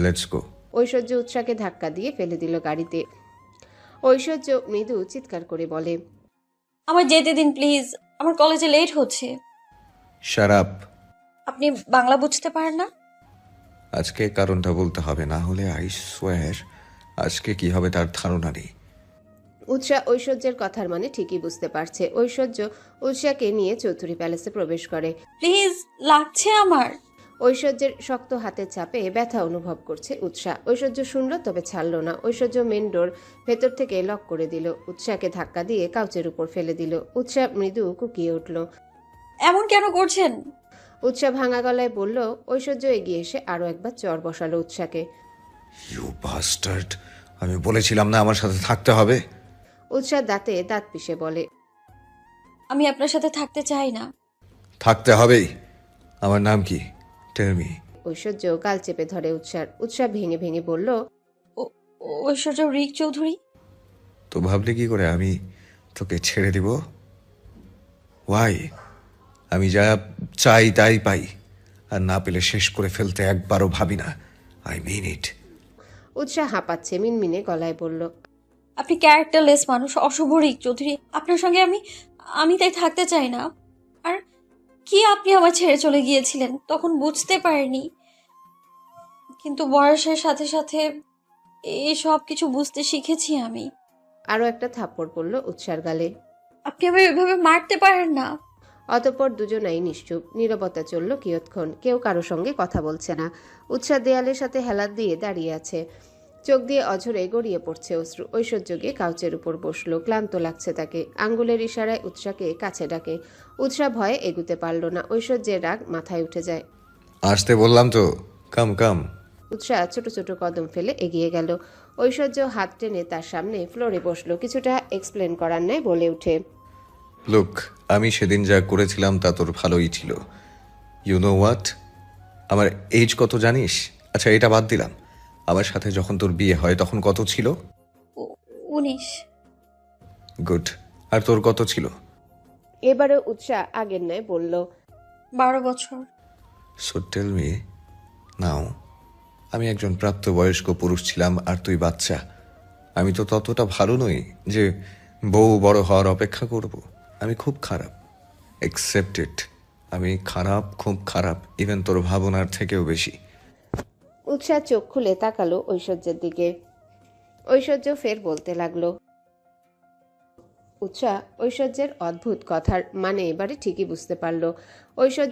Let's go. ঐশ্বর্য উৎসাকে ধাক্কা দিয়ে ফেলে দিল গাড়িতে। ঐশ্বর্য মৃদু চিৎকার করে বলে, আমার যেতে দিন প্লিজ, আমার কলেজে লেট হচ্ছে। Shut up. আপনি বাংলা বুঝতে পারেন না? আজকে কারণটা বলতে হবে, না হলে আই সোয়ার আজকে কি হবে তার ধারণা নেই। উৎসা ঐশ্বর্যের কথার মানে ঠিকই বুঝতে পারছে। ঐশ্বর্য উৎসাকে নিয়ে চৌধুরী প্যালেসে প্রবেশ করে। প্লিজ, লাগছে আমার। ঐশ্বর্যের শক্ত হাতের চাপে ব্যথা অনুভব করছে উৎসা। ঐশ্বর্য শুনল, তবে ছাড়ল না। ঐশ্বর্য মেন ডোর ভেতর থেকে লক করে দিল। উৎসাকে ধাক্কা দিয়ে কাউচের উপর ফেলে দিল। উৎসা মৃদু কুকিয়ে উঠল। এমন কেন করছেন? উৎসা ভাঙা গলায় বলল। ঐশ্বর্য এগিয়ে এসে আরো একবার চর বসালো উৎসাকে। ইউ বাস্টার্ড, আমি বলেছিলাম না আমার সাথে থাকতে হবে। উৎসা দাঁতে দাঁত পিষে বলে, আমি আপনার সাথে থাকতে চাই না। থাকতে হবেই। আমার নাম কি? Tell me. ঐশ্বর্য গাল চেপে ধরে উৎসার। উৎসা ভেঙে ভেঙে বলল, ঐশ্বর্য রিক চৌধুরী। তো ভাবলে কি করে আমি তোকে ছেড়ে দিব? ওয়াই? আমি যা চাই তাই পাই, আর না পেলে শেষ করে ফেলতে একবারও ভাবি না। I mean it. উৎসা হাঁপাচ্ছে, মিনমিনে গলায় বলল, আপনি ক্যারেক্টারলেস মানুষ, অশুভ রিক চৌধুরী। আপনার সঙ্গে আমি তাই থাকতে চাই না। আর কি আপনি আমার ছেড়ে চলে গিয়েছিলেন, তখন বুঝতে পারিনি, কিন্তু বয়সের সাথে সাথে এই সব কিছু বুঝতে শিখেছি আমি। আরো একটা থাপ্পড় পড়ল উৎসার গালে। আপনি আমায় এভাবে মারতে পারেন না। অতঃপর দুজনাই নিশ্চুপ। নীরবতা চলল কিয়ৎক্ষণ। কেউ কারো সঙ্গে কথা বলছে না। উৎসা দেয়ালের সাথে হেলাত দিয়ে দাঁড়িয়ে আছে। চোখ দিয়ে অঝরে গড়িয়ে পড়ছে অশ্রু। ঐশ্বর্য গিয়ে কাউচের উপর বসলো। ক্লান্ত লাগছে তাকে। আঙ্গুলের ইশারায় উৎসাকে কাছে ডাকে। উৎসা ভয়ে এগুতে পারল না। ঐশ্বর্যের রাগ মাথায় উঠে যায়। আসতে বললাম তো, কাম কাম। উৎসা ছোট ছোট কদম ফেলে এগিয়ে গেল। ঐশ্বর্য হাত টেনে তার সামনে ফ্লোরে বসলো। কিছুটা এক্সপ্লেন করার ন্যায় বলে উঠে, লুক, আমি সেদিন যা করেছিলাম তা তোর ভালোই ছিল। ইউ নো হোয়াট, আমার এজ কত জানিস? আচ্ছা, এটা বাদ দিলাম, আমার সাথে যখন তোর বিয়ে হয় তখন কত ছিল? 19। গুড। আর তোর কত ছিল? এবারে উৎসা আগের ন্যায় বলল, 12 বছর। সো টেল মি নাও, আমি একজন প্রাপ্তবয়স্ক পুরুষ ছিলাম আর তুই বাচ্চা। আমি তো ততটা ভালো নই যে বউ বড় হওয়ার অপেক্ষা করব। আমি খুব খারাপ, অ্যাকসেপ্ট ইট। আমি খারাপ, খুব খারাপ, ইভেন তোর ভাবনার থেকেও বেশি। উৎসা চোখ খুলে তাকালো ঐশ্বর্যের দিকে। ঐশ্বর্য ফের বলতে লাগলো। উৎসা ঐশ্বর্যের অদ্ভুত কথার মানে এবারে ঠিকই বুঝতে পারল। ঐশ্বর্য